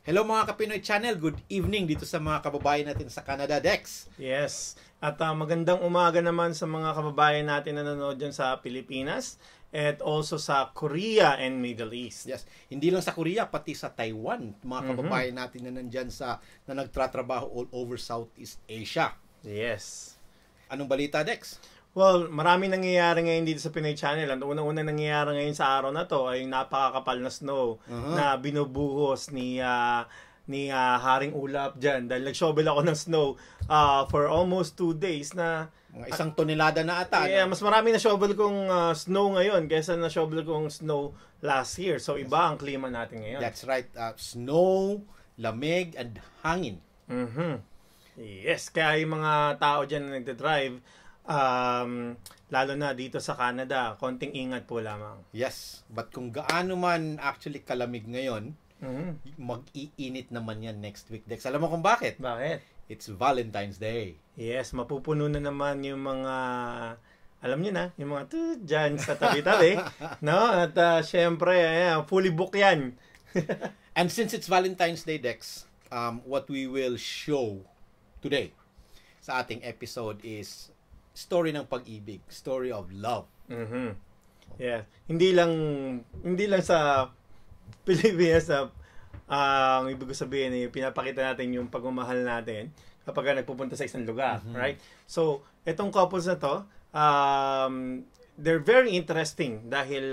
Hello mga Kapinoy Channel, good evening dito sa mga kababayan natin sa Canada, Dex. Yes, at magandang umaga naman sa mga kababayan natin na nanonood dyan sa Pilipinas at also sa Korea and Middle East. Yes, hindi lang sa Korea, pati sa Taiwan, mga kababayan natin na nandyan na nagtratrabaho all over Southeast Asia. Yes. Anong balita, Dex? Well, marami nangyayari ngayon dito sa Pinoy Channel. Ang unang-unang nangyayari ngayon sa araw na to ay napakakapal na snow na binubuhos ni Haring Ulap dyan. Dahil nag-shovel ako ng snow for almost 2 days na Mga 1 tonelada na ata. yeah, mas marami na shovel kong snow ngayon kaysa na shovel kong snow last year. So iba ang klima natin ngayon. That's right. Snow, lamig, and hangin. Yes, kaya yung mga tao dyan na nagdadrive, lalo na dito sa Canada, konting ingat po lamang. Yes, but kung gaano man actually kalamig ngayon, mag-iinit naman yan next week, Dex. Alam mo kung bakit? Bakit? It's Valentine's Day. Yes, mapupuno na naman yung mga, alam niyo na, yung mga dyan sa tabi-tabi. No? At syempre, fully book yan. And since it's Valentine's Day, Dex, what we will show today sa ating episode is story ng pag-ibig, story of love. Yeah. Hindi lang sa Pilipinas ang ibig ko sabihin ay pinapakita natin yung pagmamahal natin kapag nagpupunta sa isang lugar, right? So, itong couples na to, they're very interesting dahil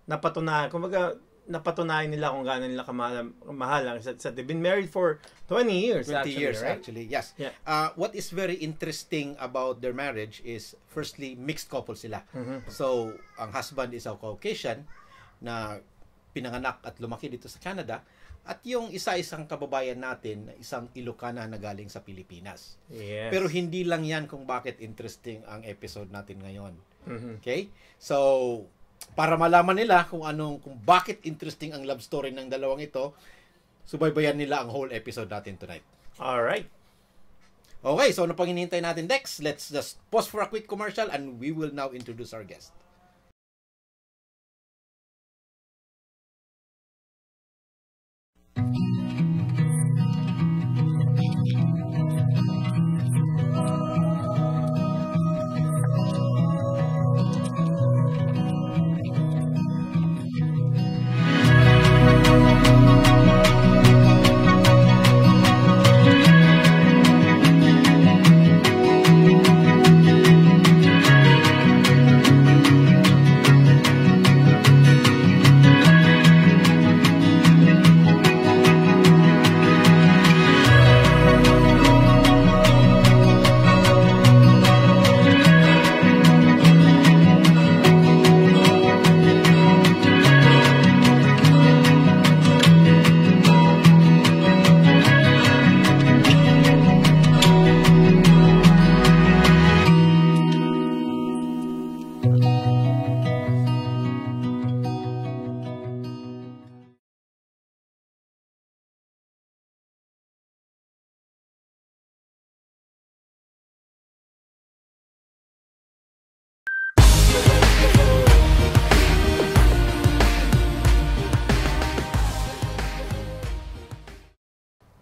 napatunayan nila kung gaano nila kamahal. They've been married for 20 years 20 actually, years, right? actually, yes. Yeah. What is very interesting about their marriage is, firstly, mixed couple sila. So, ang husband is a Caucasian na pinanganak at lumaki dito sa Canada, at yung isang kababayan natin, isang Ilocana na galing sa Pilipinas. Yes. Pero hindi lang yan kung bakit interesting ang episode natin ngayon. Okay? So, para malaman nila kung bakit interesting ang love story ng dalawang ito, subaybayan nila ang whole episode natin tonight. All right. Okay, so ano pang hinihintay natin, Dex? Let's just pause for a quick commercial and we will now introduce our guest.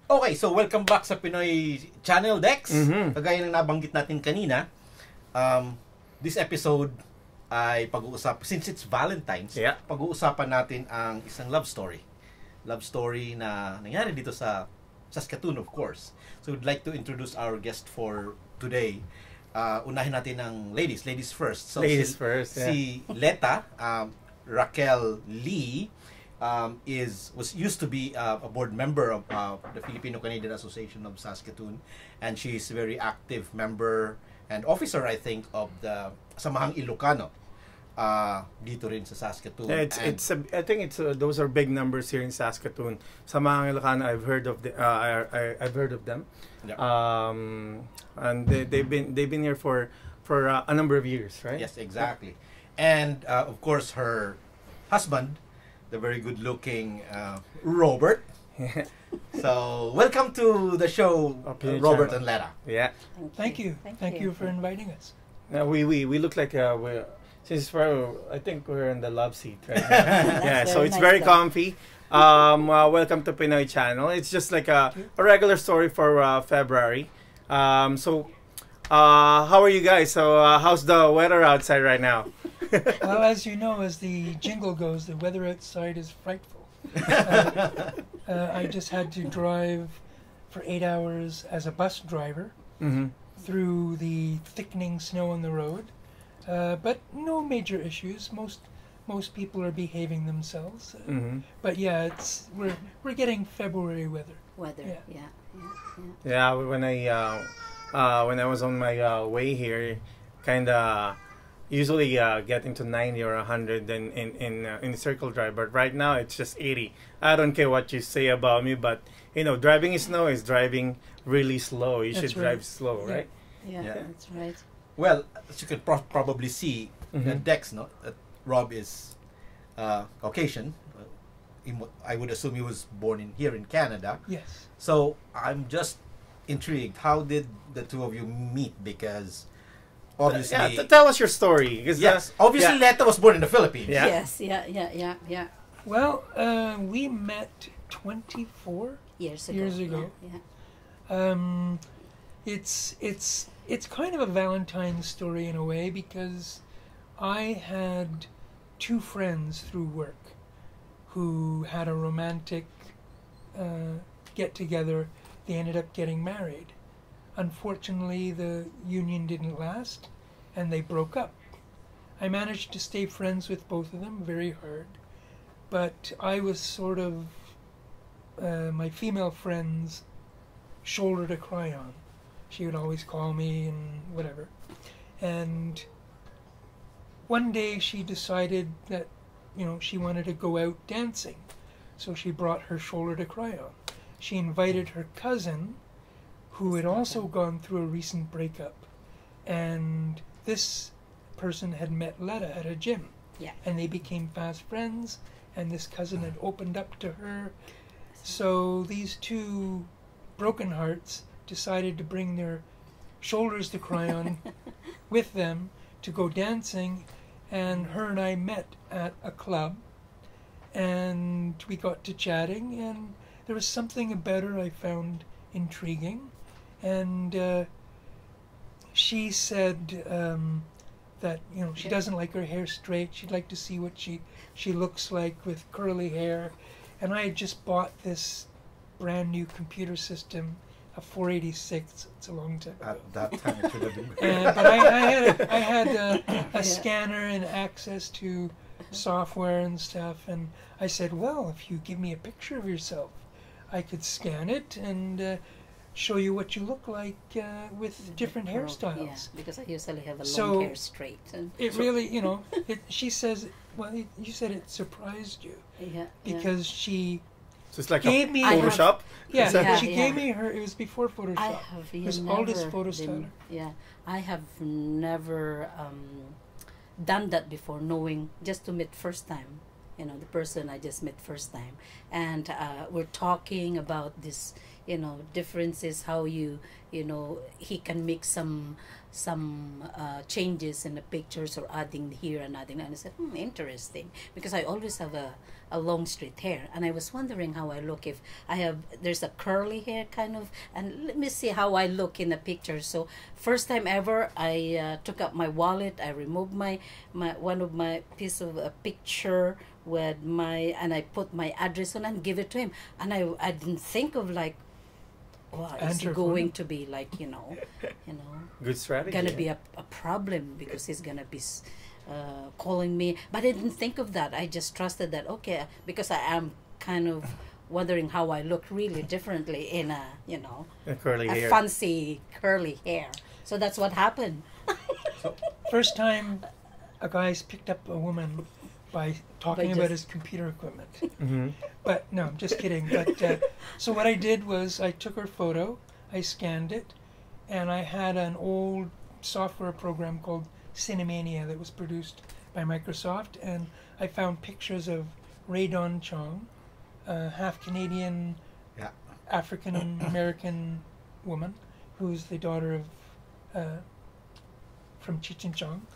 Okay, so welcome back sa Pinoy Channel, Dex. Kagaya ng nabanggit natin kanina, this episode ay since it's Valentine's, pag-uusapan natin ang isang love story. Love story na nangyari dito sa Saskatoon, of course. So we'd like to introduce our guest for today. Unahin natin ang ladies first. So Ladies first, yeah. Si Leta, Raquel Lee, used to be a board member of the Filipino-Canadian Association of Saskatoon, and she's a very active member and officer, I think, of the Samahang Ilocano dito rin sa Saskatoon. Yeah, I think those are big numbers here in Saskatoon. Samahang Ilocano, I've heard of them. Yeah. And they've been here for a number of years, right? Yes, exactly. And of course, her husband, the very good-looking Robert. So, welcome to the show, Robert and Leta. Yeah. Thank you. Thank you for inviting us. We look like I think we're in the love seat right now. Yeah, so it's nice very though. comfy. Welcome to Pinoy Channel. It's just like a regular story for February. How are you guys? So how's the weather outside right now? Well, as you know, as the jingle goes, the weather outside is frightful. I just had to drive for 8 hours as a bus driver through the thickening snow on the road. But no major issues. Most people are behaving themselves. But yeah, we're getting February weather. Yeah. When I was on my way here, kind of usually getting to 90 or 100 in circle drive. But right now it's just 80. I don't care what you say about me, but driving in snow is driving really slow. You should drive slow, right? Yeah, that's right. Well, as you can probably see, Dex, Rob is Caucasian. I would assume he was born here in Canada. Yes. So I'm just intrigued. How did the two of you meet? Because obviously, tell us your story. Yes, obviously, Letta was born in the Philippines. Yeah. Yes, yeah. Well, we met 24 years ago. Yeah. It's kind of a Valentine's story in a way, because I had two friends through work who had a romantic get-together. They ended up getting married. Unfortunately, the union didn't last, and they broke up. I managed to stay friends with both of them very hard, but I was sort of my female friend's shoulder to cry on. She would always call me and whatever. And one day she decided that, she wanted to go out dancing. So she brought her shoulder to cry on. She invited her cousin, who had also gone through a recent breakup. And this person had met Letta at a gym. Yeah. And they became fast friends, and this cousin had opened up to her. So these two broken hearts decided to bring their shoulders to cry on with them to go dancing, and her and I met at a club, and we got to chatting, and there was something about her I found intriguing, and she said that she doesn't like her hair straight. She'd like to see what she looks like with curly hair, and I had just bought this brand new computer system, a 486. It's a long time ago. At that time, it should have been. But I had a scanner and access to software and stuff, and I said, well, if you give me a picture of yourself, I could scan it and show you what you look like with different hairstyles. Yeah, because I usually have a long hair straight. And it really, she says, well, you said it surprised you. Yeah. Because she So it's like gave a me Photoshop? She gave me her, it was before Photoshop. It was Aldous Photostyler. I have never done that before, knowing just to meet first time, the person I just met first time. And we're talking about this, differences, how he can make some changes in the pictures or adding here and adding. And I said, interesting, because I always have a long straight hair, and I was wondering how I look if there's a curly hair kind of, and let me see how I look in the picture. So first time ever, I took up my wallet, I removed my one of my piece of a picture with and I put my address on and give it to him, and I didn't think of like, is he going to be like, Good strategy. Gonna be a problem because he's gonna be calling me. But I didn't think of that. I just trusted that, okay, because I am kind of wondering how I look really differently in a curly hair. Fancy curly hair. So that's what happened. First time a guy's picked up a woman by talking about his computer equipment. Mm-hmm. But no, I'm just kidding. But so what I did was I took her photo, I scanned it, and I had an old software program called Cinemania that was produced by Microsoft, and I found pictures of Ray Don Chong, half Canadian, African American woman, who's the daughter of from Cheech and Chong,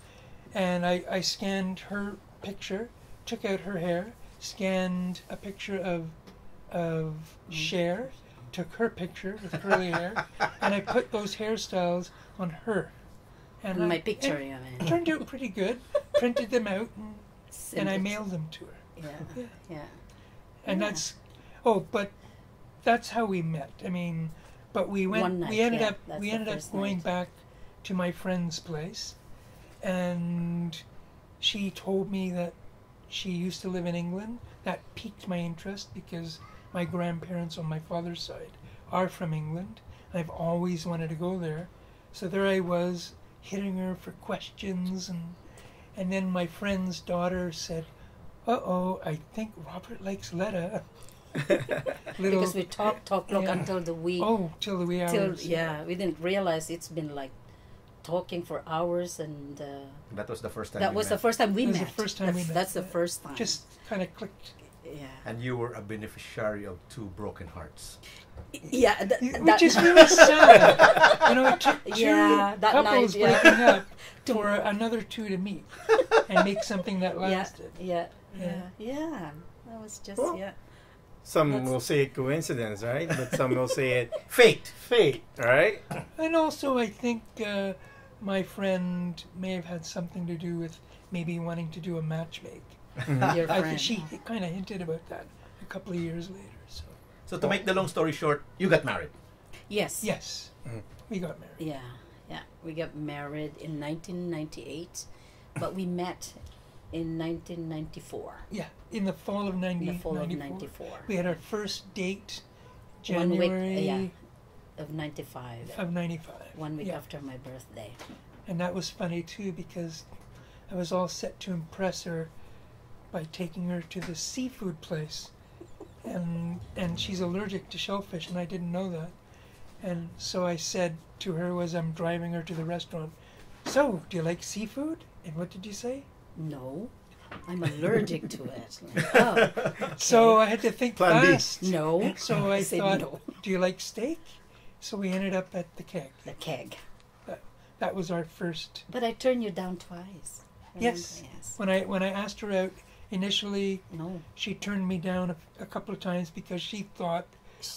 And I scanned her picture, took out her hair, scanned a picture of Cher, took her picture with curly hair, and I put those hairstyles on her. And my picture, I mean. It turned out pretty good. Printed them out, and I mailed them to her. Yeah. And but that's how we met. I mean, but we ended up going back to my friend's place, and she told me that she used to live in England. That piqued my interest because my grandparents on my father's side are from England. I've always wanted to go there. So there I was, hitting her for questions, and then my friend's daughter said, "Uh-oh, I think Robert likes Letta." Because we talk until the wee... Oh, till the wee hours. We didn't realize it's been like talking for hours, and... that was the first time That was the first time we met. That's the first time. Just kind of clicked. Yeah. And you were a beneficiary of 2 broken hearts. Yeah. Which is really sad. You know, it took 2 couples breaking up for another 2 to meet and make something that lasted. Yeah. That was just, Some will say it coincidence, right? But some will say it fate, right? And also, I think my friend may have had something to do with maybe wanting to do a matchmake. Your friend. She kind of hinted about that a couple of years later. So to make the long story short, you got married. Yes, we got married. Yeah, we got married in 1998, but we met in 1994. Yeah, in the fall of 1994. We had our first date January 1 week, of 95. Of 95. 1 week after my birthday. And that was funny too because I was all set to impress her by taking her to the seafood place. And she's allergic to shellfish, and I didn't know that. And so I said to her as I'm driving her to the restaurant, "So, do you like seafood?" And what did you say? No, I'm allergic to it. Okay. So I had to think fast. No. So I thought, no. Do you like steak? So we ended up at the Keg. The Keg. That was our first. But I turned you down twice. Yes. When I asked her out initially, no, she turned me down a couple of times because she thought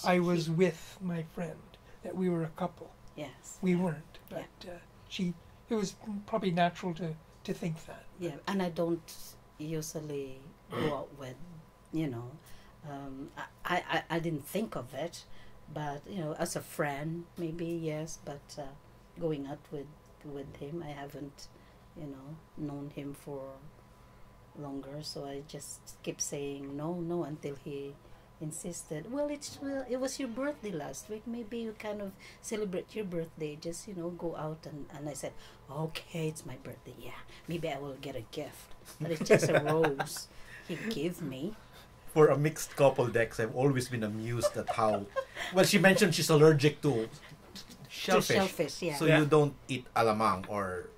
I was with my friend, that we were a couple. Yes. We weren't, but it was probably natural to think that. Yeah, and I don't usually go out with, I didn't think of it, but, as a friend, maybe, yes, but going out with him, I haven't, known him for longer, so I just kept saying no until he insisted. Well, it was your birthday last week. Maybe you kind of celebrate your birthday. Just go out, and I said, okay, it's my birthday. Yeah, maybe I will get a gift. But it's just a rose he gave me. For a mixed couple, Dex, I've always been amused at how. Well, she mentioned she's allergic to shellfish. To shellfish, yeah. So you don't eat alamang or.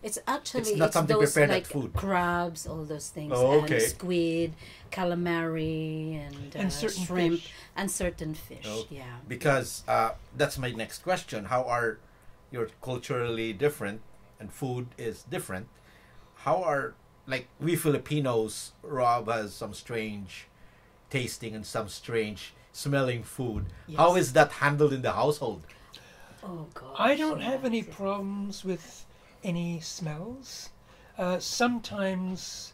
It's actually it's not something those prepared like at food. Crabs, all those things, okay. And squid, calamari, and certain shrimp, fish. and certain fish. Oh, yeah. Because that's my next question. How are you're culturally different and food is different? How are we Filipinos? Rob has some strange tasting and some strange smelling food. Yes. How is that handled in the household? Oh God. I don't have any problems with any smells. Sometimes,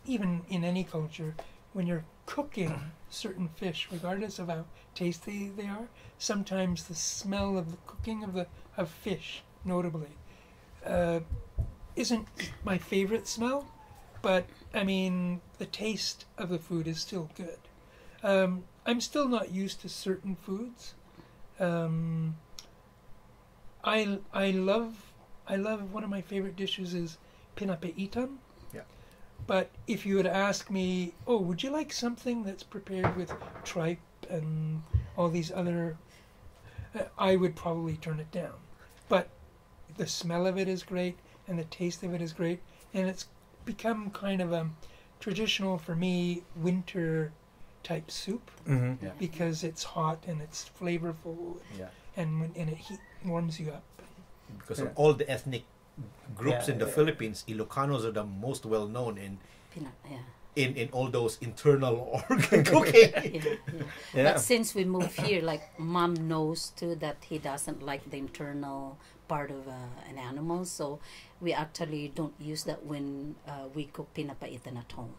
even in any culture, when you're cooking certain fish, regardless of how tasty they are, sometimes the smell of the cooking of fish, notably, isn't my favorite smell. But I mean, the taste of the food is still good. I'm still not used to certain foods. I love one of my favorite dishes is pinapaitan. Yeah. But if you would ask me, would you like something that's prepared with tripe and all these other, I would probably turn it down. But the smell of it is great and the taste of it is great, and it's become kind of a traditional for me winter type soup because it's hot and it's flavorful. Yeah. And it warms you up. Because of all the ethnic groups in the Philippines, Ilocanos are the most well known in Yeah. in all those internal organ cooking. But since we moved here, like mom knows too that he doesn't like the internal part of an animal, so we actually don't use that when we cook pinapaitan at home,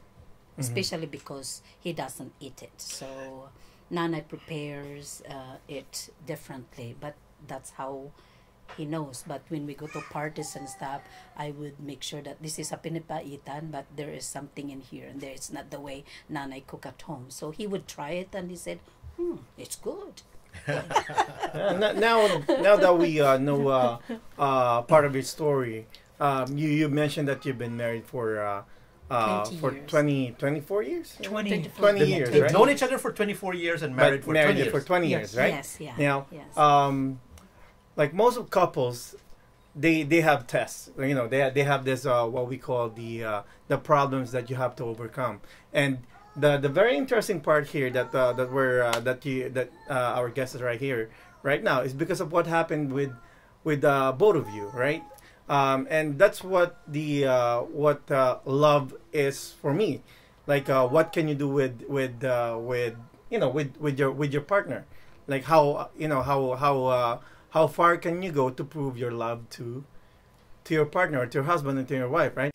especially because he doesn't eat it. So Nanay prepares it differently, but that's how he knows. But when we go to parties and stuff, I would make sure that this is a pinapaitan, but there is something in here, and there it's not the way Nanay cook at home. So he would try it, and he said, it's good. Now that we know part of your story, you mentioned that you've been married for 24 years? 20 years, They've right? known each other for 24 years and married for 20 years. for 20 years, right? Yes, yeah. Now, yes. like most of couples, they have tests. You know, they have this what we call the problems that you have to overcome. And the very interesting part here that our guest is right here right now is because of what happened with both of you, right? And that's what love is for me. Like, what can you do with your partner? Like how far can you go to prove your love to your partner, or to your husband, and to your wife, right?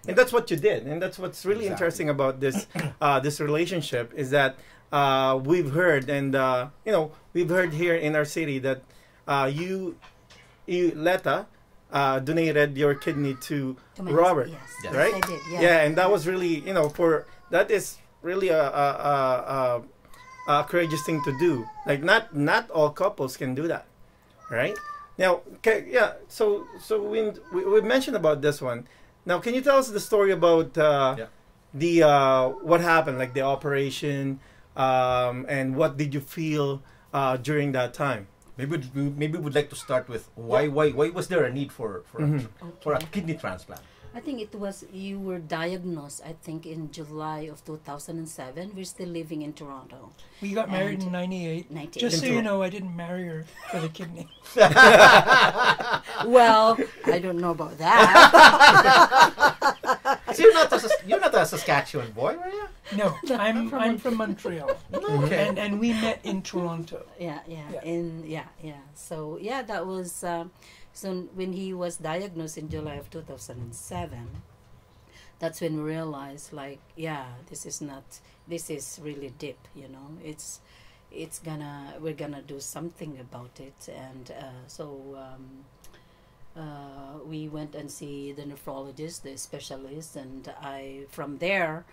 And that's what you did, and that's what's really interesting about this this relationship is that we've heard, and we've heard here in our city that you Letta donated your kidney to Robert, yes. right? Yes, I did. Yeah, and that was really that is really a courageous thing to do. Like not all couples can do that, right? Now, okay, yeah. So we mentioned about this one. Now, can you tell us the story about the what happened, like the operation, and what did you feel during that time? Maybe we'd like to start with why was there a need for a kidney transplant? I think it was, you were diagnosed, I think, in July of 2007. We're still living in Toronto. We got married in 98. Just so you know, I didn't marry her for the kidney. Well, I don't know about that. So you're not a Saskatchewan boy, were you? No, I'm from Montreal. Okay. And we met in Toronto. Yeah. So yeah, that was so when he was diagnosed in July of 2007. That's when we realized, like, this is really deep. We're gonna do something about it, and we went and see the nephrologist, the specialist, and from there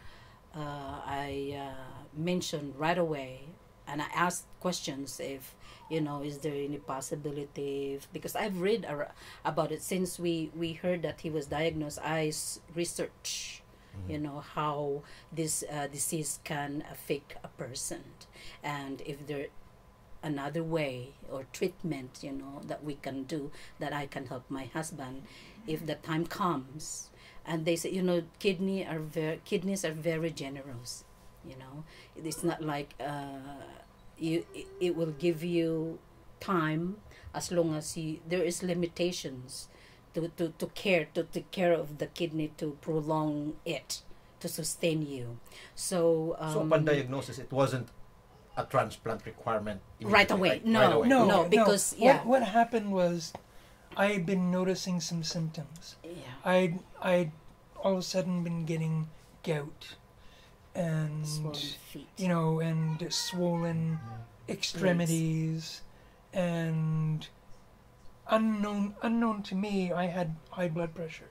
I mentioned right away, and I asked questions if is there any possibility, because I've read about it since we heard that he was diagnosed. I researched how this disease can affect a person, and if there another way or treatment, that we can do, that I can help my husband if the time comes. And they say, kidneys are very generous. It's not like it will give you time, as long as there is limitations to take care of the kidney, to prolong it, to sustain you. So upon diagnosis, it wasn't a transplant requirement right away. Right? No, right away. no, because What happened was, I had been noticing some symptoms. Yeah. I'd all of a sudden been getting gout, and Swollen feet. and swollen extremities, and unknown to me, I had high blood pressure.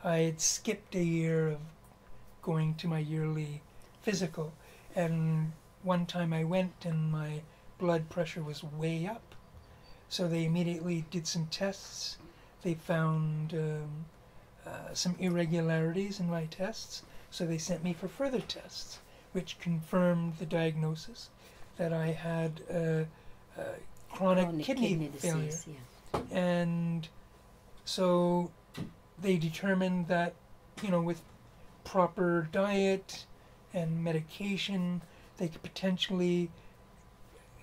I had skipped a year of going to my yearly physical, and one time I went and my blood pressure was way up. So they immediately did some tests. They found some irregularities in my tests, so they sent me for further tests, which confirmed the diagnosis that I had chronic kidney failure. disease, yeah. And so they determined that, with proper diet and medication, they could potentially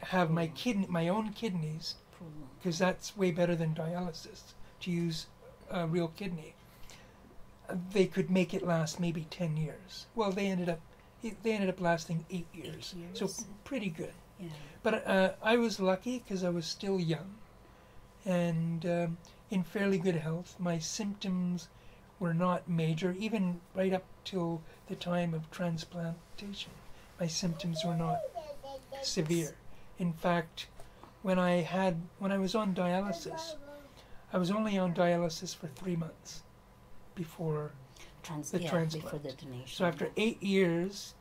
have my own kidneys, because that's way better than dialysis, to use a real kidney. They could make it last maybe 10 years. Well, they ended up lasting 8 years. 8 years. So pretty good. Yeah. But I was lucky because I was still young and in fairly good health. My symptoms were not major, even right up till the time of transplantation. My symptoms were not severe. In fact, when I was on dialysis, I was only on dialysis for 3 months before the transplant. Before the donation. So after 8 years,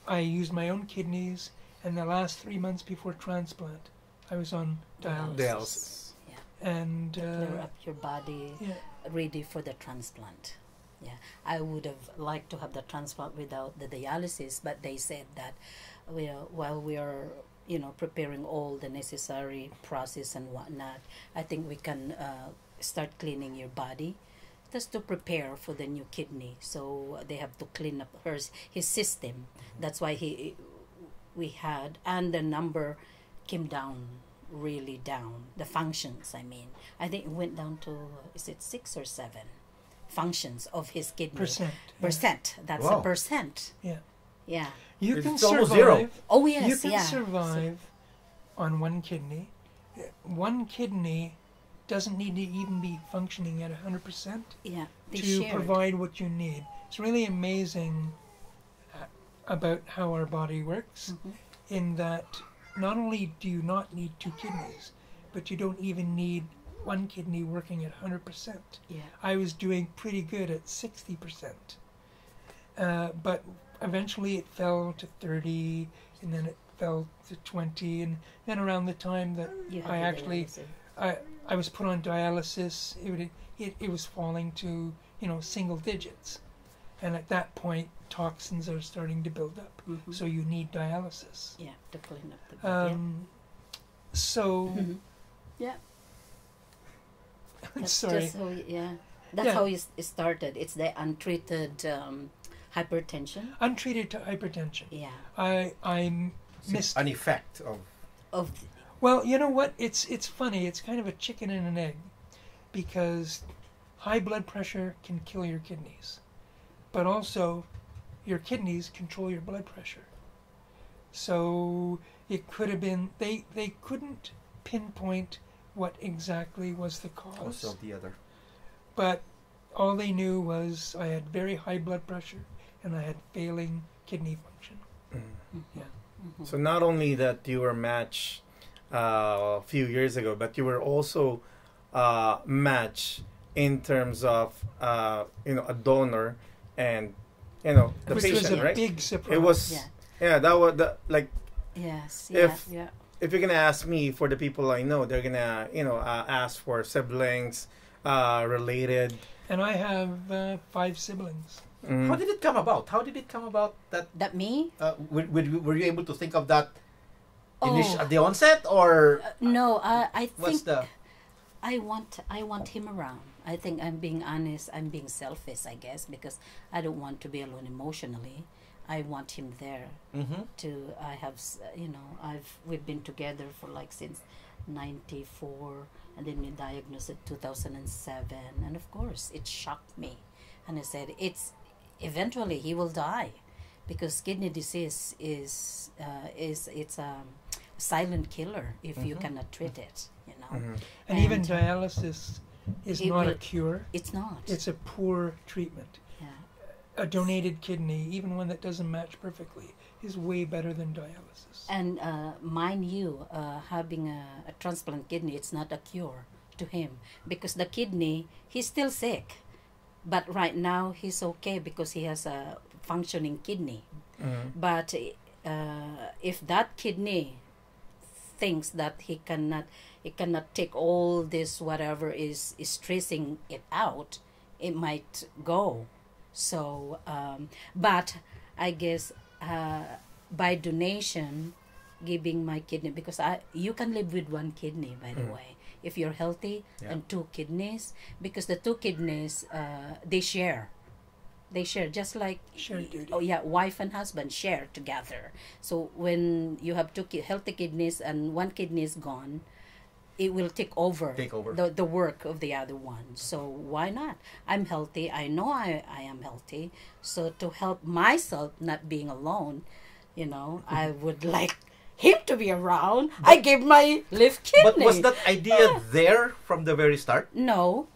I used my own kidneys, and the last 3 months before transplant, I was on dialysis. Yeah. And Clear up your body, yeah, ready for the transplant. Yeah, I would have liked to have the transplant without the dialysis, but they said that while we are preparing all the necessary process and whatnot, I think we can start cleaning your body just to prepare for the new kidney. So they have to clean up his system. That's why we had, and the number came down, really down. The functions, I think it went down to, is it 6 or 7 functions of his kidney? Percent. That's Wow. a percent. Yeah. Yeah. You It's can almost survive. zero. Oh yes. You can yeah. survive on one kidney. One kidney doesn't need to even be functioning at 100% Yeah. They to shared. provide what you need. It's really amazing about how our body works, Mhm. in that not only do you not need 2 kidneys, but you don't even need one kidney working at 100%. Yeah. I was doing pretty good at 60%. But eventually it fell to 30, and then it fell to 20, and then around the time that You had I the actually dialysis. I was put on dialysis, it was falling to single digits, and at that point toxins are starting to build up, Mhm. so you need dialysis. Yeah, to clean up the body. So Mhm. Yeah. That's sorry. just how, that's Yeah. how it started. It's the untreated hypertension. Untreated to hypertension. Yeah. I missed. An effect of Well, you know what? It's funny. It's kind of a chicken and an egg, because high blood pressure can kill your kidneys, but also your kidneys control your blood pressure. So it could have been they couldn't pinpoint what exactly was the cause, also the other. but all they knew was I had very high blood pressure and I had failing kidney function. Yeah. Mhm. So not only that you were matched a few years ago, but you were also matched in terms of a donor and the Which patient, was a right? big surprise. It was Yeah. that was like, Yes. If- Yeah. if you're gonna ask me, for the people I know, they're gonna ask for siblings related. And I have 5 siblings. Mm. How did it come about? How did it come about that That me? were you able to think of that At the onset, or No, I what's think the? I want him around. I think I'm being honest. I'm being selfish, I guess, because I don't want to be alone emotionally. I want him there. I have, we've been together for like since '94, and then we diagnosed it 2007, and of course it shocked me, and I said eventually he will die, because kidney disease is it's a silent killer if you cannot treat it. And even dialysis is not a cure. It's not. It's a poor treatment. Yeah. A donated kidney, even one that doesn't match perfectly, is way better than dialysis. And mind you, having a transplant kidney, it's not a cure to him, because the kidney, he's still sick, but right now he's okay because he has a functioning kidney. But if that kidney thinks that he cannot take all this whatever is stressing it out, it might go. So but I guess by donation, giving my kidney, because you can live with one kidney, by the way, if you're healthy, and 2 kidneys, because the 2 kidneys they share just like Shared duty. wife and husband share together. So when you have 2 healthy kidneys and 1 kidney is gone, it will take over the work of the other one. So why not? I'm healthy. I know I am healthy. So to help myself not being alone, I would like him to be around. I gave my left kidney. But was that idea there from the very start? No.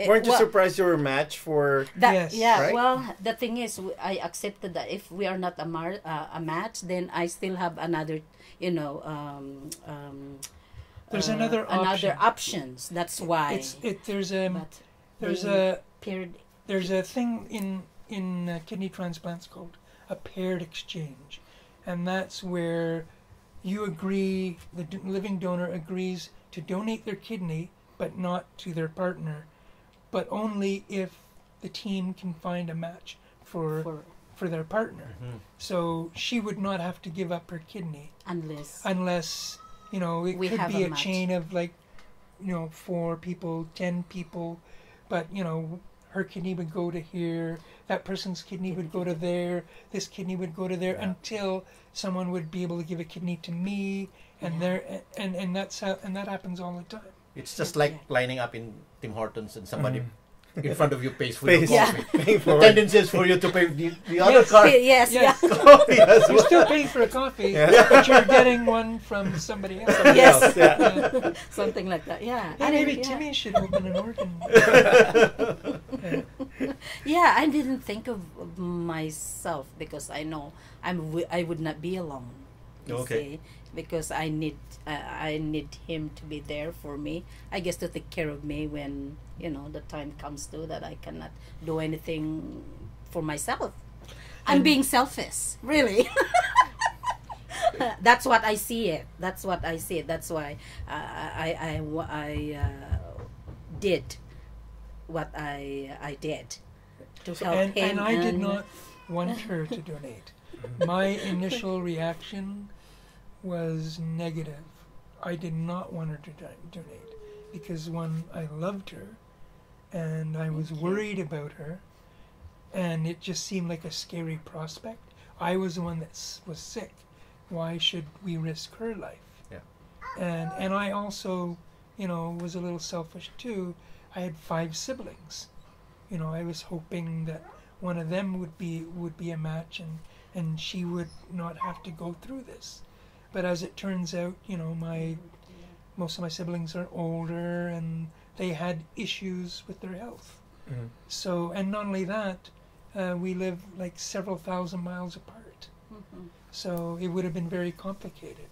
Weren't you surprised you were a match for that? Yes. Yeah. Right? Well, the thing is, I accepted that if we are not a match, then I still have another, There's another option. options. That's why. There's a thing in kidney transplants called a paired exchange, and that's where you agree, the living donor agrees to donate their kidney, but not to their partner, but only if the team can find a match for their partner. So she would not have to give up her kidney unless it we could be a match. chain of 4 people, 10 people, but her kidney would go to here, that person's kidney would go to there, this kidney would go to there, until someone would be able to give a kidney to me, and and that happens all the time. It's just like lining up in Tim Hortons and somebody in front of you pays for your Yeah. coffee. The tendency is for you to pay the other card. Yes. Yes. Coffee as You're well. still paying for a coffee, but you're getting one from somebody else. Yes. Yeah. Something like that. Yeah. Hey, maybe Timmy should open an organ. Yeah, I didn't think of myself, because I know I would not be alone. You see, because I need him to be there for me. I guess to take care of me when the time comes to that I cannot do anything for myself. I'm being selfish, really. That's what I see it. That's what I see it. That's why I did what I did to help him. And I did not want her to donate. My initial reaction was negative. I did not want her to donate because, one, I loved her and I was worried about her, and it just seemed like a scary prospect. I was the one that was sick. Why should we risk her life? Yeah. And I also, was a little selfish too. I had 5 siblings. I was hoping that one of them would be a match, and she would not have to go through this. But as it turns out, most of my siblings are older and they had issues with their health. So, and not only that, we live like several thousand miles apart. So it would have been very complicated.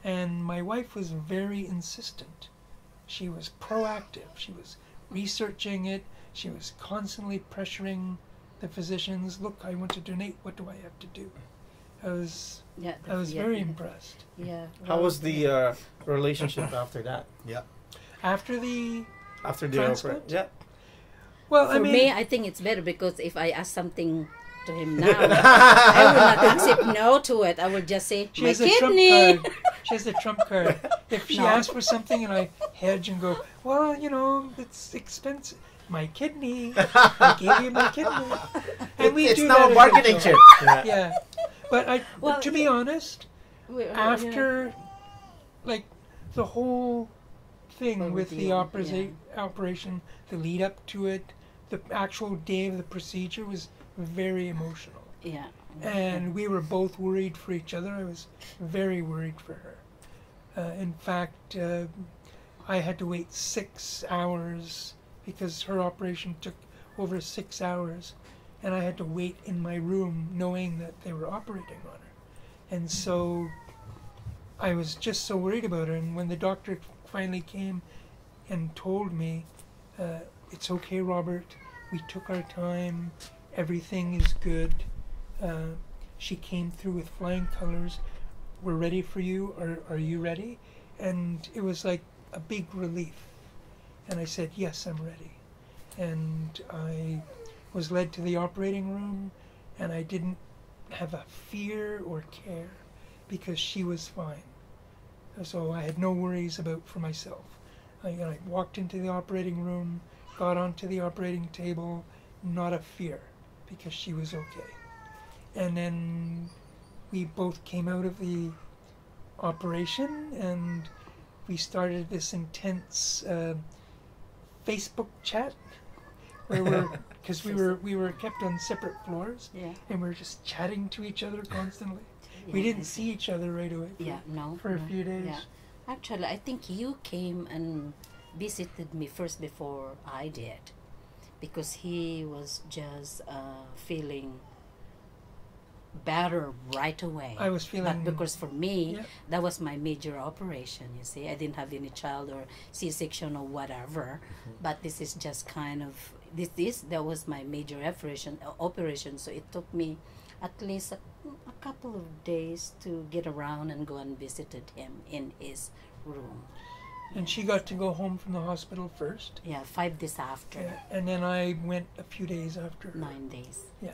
And my wife was very insistent. She was proactive. She was researching it. She was constantly pressuring the physicians. Look, I want to donate. What do I have to do? I was very impressed. Yeah. How was the relationship after that? Yeah. After the Transplant? Yeah. Well, For me, I think it's better, because if I ask something to him now, I will not accept no to it. I will just say, she my has a trump kidney. card. She has the trump card. If she No. asks for something and I hedge and go, well, you know, it's expensive. My kidney. I gave you my kidney. And we It's do now that a as bargaining joke. chip. Yeah. But Well, to be honest, You know, after, like, the whole thing with the Ordeal, operation, the lead up to it, the actual day of the procedure was very emotional. yeah. And we were both worried for each other. I was very worried for her. In fact, I had to wait 6 hours because her operation took over 6 hours. And I had to wait in my room knowing that they were operating on her. And so I was just so worried about her. And when the doctor finally came and told me, it's okay, Robert, we took our time, everything is good. She came through with flying colors. We're ready for you. Are you ready? And it was like a big relief. And I said, yes, I'm ready. And I was led to the operating room, and I didn't have a fear or care because she was fine. So I had no worries for myself. I walked into the operating room, got onto the operating table, not a fear because she was okay. And then we both came out of the operation and we started this intense Facebook chat where because we were kept on separate floors, Yeah. and we were just chatting to each other constantly. Yeah, We didn't I see each other right away. For a no, few days. Yeah. Actually, I think you came and visited me first before I did, because he was just feeling better right away. I was feeling. But because for me, Yeah. that was my major operation, you see. I didn't have any child or C-section or whatever. But this is just kind of, that was my major operation. So it took me at least a couple of days to get around and go and visited him in his room. And she got to go home from the hospital first. Yeah, 5 days after. Yeah. And then I went a few days after her. 9 days. Yeah.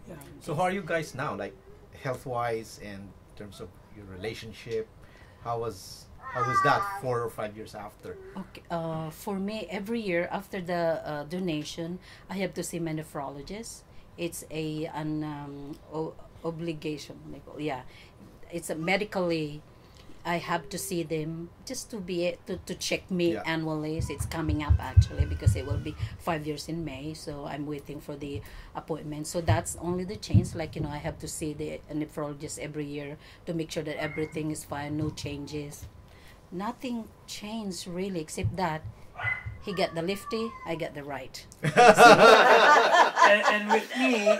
Yeah. 9 So how are you guys now, like health-wise and in terms of your relationship? How was that 4 or 5 years after? Okay. For me, every year after the donation, I have to see my nephrologist. It's an obligation. Yeah, it's a medically. I have to see them just to be to check me Yeah. annually. So it's coming up actually because it will be 5 years in May. So I'm waiting for the appointment. So that's only the change. Like, I have to see the nephrologist every year to make sure that everything is fine, no changes. Nothing changed really except that he got the lefty, I got the right. and with me,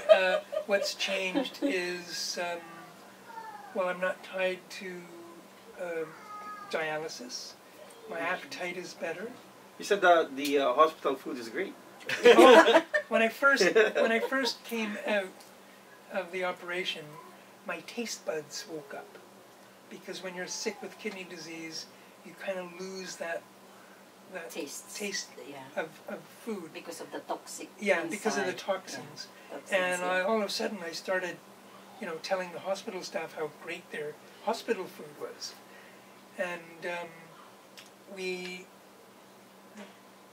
what's changed is, I'm not tied to dialysis. My appetite is better. You said the hospital food is great. Oh, when I first came out of the operation, my taste buds woke up, because when you're sick with kidney disease, you kind of lose that taste Yeah. of food. Because of the toxic. Yeah, because of the inside. toxins. Toxins, And yeah. all of a sudden I started, telling the hospital staff how great their hospital food was. And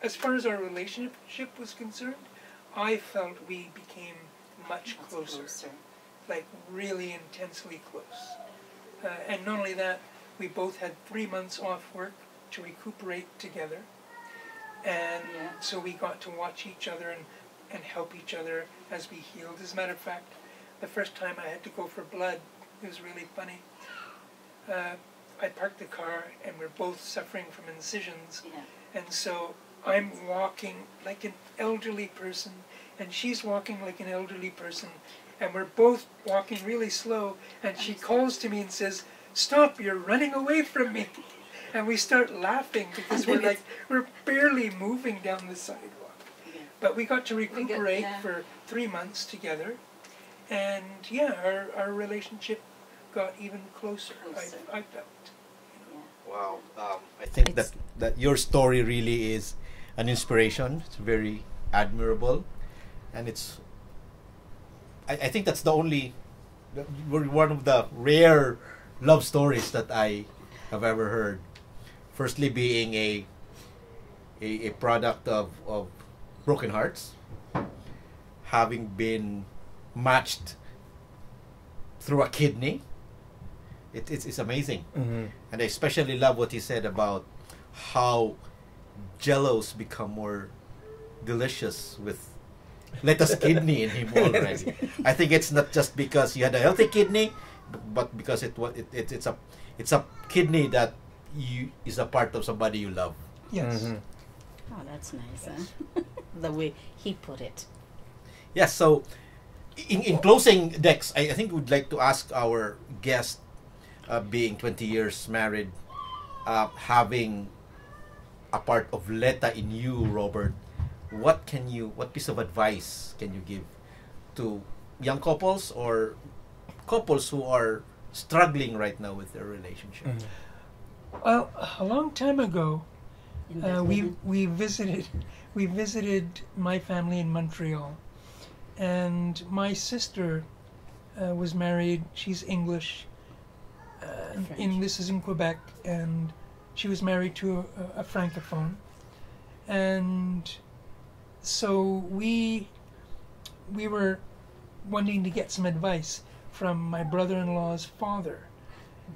as far as our relationship was concerned, I felt we became much closer. Like really intensely close. And not only that, we both had 3 months off work to recuperate together. And Yeah. so we got to watch each other and help each other as we healed. As a matter of fact, the first time I had to go for blood, it was really funny. I parked the car and we're both suffering from incisions. Yeah. And so I'm walking like an elderly person and she's walking like an elderly person. And we're both walking really slow, and she calls to me and says, "Stop, you're running away from me." And we start laughing because we're barely moving down the sidewalk. Yeah. But we got to recuperate yeah. for 3 months together, and our relationship got even closer. Closer. I felt. Wow. I think It's- that your story really is an inspiration. It's very admirable, and I think that's one of the rare love stories that I I've ever heard. Firstly, being a product of broken hearts, having been matched through a kidney. It's amazing. Mm-hmm. And I especially love what he said about how jellos become more delicious with lettuce kidney in him already. I think it's not just because you had a healthy kidney, but because it's a kidney that is a part of somebody you love. Yes. Mm-hmm. Oh, that's nice, huh? The way he put it. Yes, so in closing, Dex, I think we'd like to ask our guest, being 20 years married, having a part of Leta in you, Robert, what piece of advice can you give to young couples or couples who are struggling right now with their relationship? Mm-hmm. Well, a long time ago, In that we visited my family in Montreal, and my sister was married. She's English. This is in Quebec, and she was married to a francophone, and so we were wanting to get some advice from my brother-in-law's father,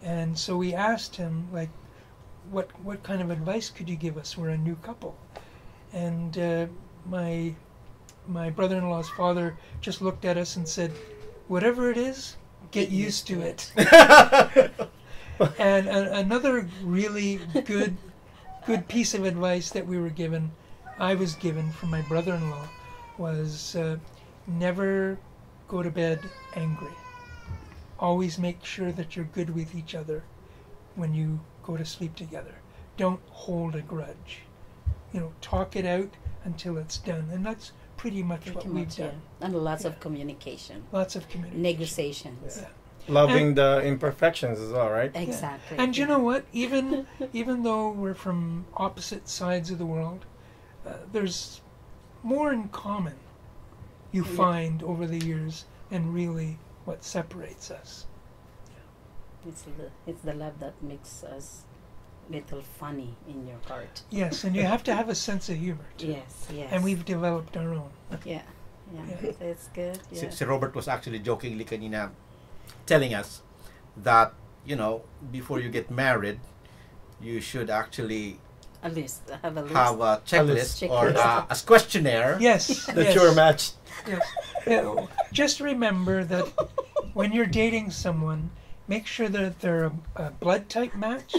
and so we asked him, like, what kind of advice could you give us? We're a new couple, and my brother-in-law's father just looked at us and said, "Whatever it is, get used to it." And another really good piece of advice that I was given from my brother-in-law, was never go to bed angry. Always make sure that you're good with each other when you go to sleep together. Don't hold a grudge. Talk it out until it's done, and that's pretty much what we've done. Yeah. And lots of communication. Lots of communication. Negotiations. Yeah. Loving the imperfections as well, right? Exactly. Yeah. And you know what? Even though we're from opposite sides of the world, there's more in common you find over the years than really what separates us. It's the love that makes us little funny in your heart. Yes, and you have to have a sense of humor too. Yes. And we've developed our own. Yeah. Yeah. It's good. Yeah. Si Robert was actually jokingly kanina telling us that, before you get married, you should actually A list. Have a list. have a checklist or Checklist. a questionnaire. Yes. That yes. you're matched. Yes. Yeah, just remember that when you're dating someone, make sure that they're a blood type match,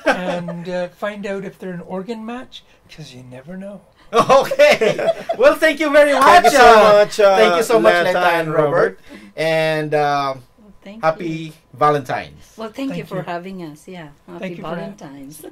and find out if they're an organ match, because you never know. Okay. Well, thank you very much. Thank you so much. Thank you so much, Leta Leta and Robert. And Thank happy you. Valentine's. Well, thank you Thank for you. having us. Yeah. Happy Thank you for having Valentine's.